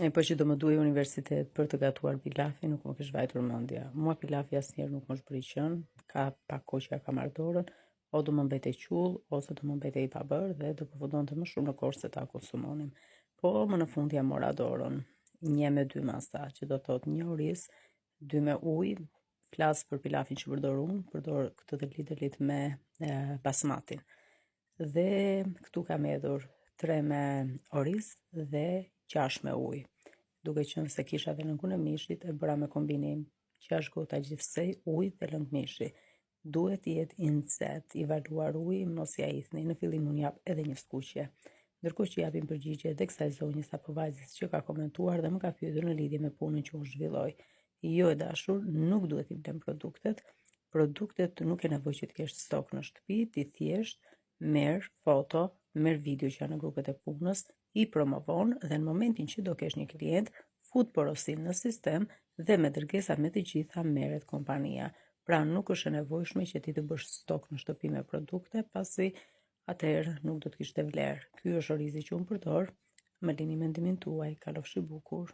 Po që do më duhej universitet për të gatuar pilafi, nuk më kish vajtur mendja. Mua pilafi asnjëherë nuk më shpërqen, ka pak kohë që ja kam marrë dorën, o do më mbete qull, ose do më mbete i pabër dhe do përfundonte më shumë në korë se ta konsumonim. Po më në fund ja mora dorën. 1 me 2 masa, që do thot 1 oriz, 2 me ujë, flas për pilafin që përdor unë, përdor këtë litër me basmatin. Dhe këtu kam hedhur 3 me oriz dhe 6 me ujë. Duke qenë se kisha dhe lëngun e mishit, e bëra me kombinim 6 gota gjithsej ujë dhe lëng mishi. Duhet jetë i nxehtë, i valuar uji, mos ja hidhni. Në fillim unë jap edhe një skuqje. Ndërkohë që japim përgjigje edhe kësaj zonjës apo vajzës që ka komentuar dhe më ka pyetur në lidhje me punën që unë zhvilloj. Jo e dashur, nuk duhet i blem produktet. Produktet nuk e nevojë që të kesh stok në shtëpi, ti thjesht merr foto, merr video që janë në grupet e punës, i promovon dhe në momentin që do kesh një klient, fut porosin në sistem dhe me dërgesa me të gjitha merret kompania. Pra nuk është e nevojshme që ti të bësh stok në shtëpi me produkte, pasi atëherë nuk do të kishte vlerë. Ky është orizi që unë përdor, më lini mendimin tuaj, kalofshi bukur.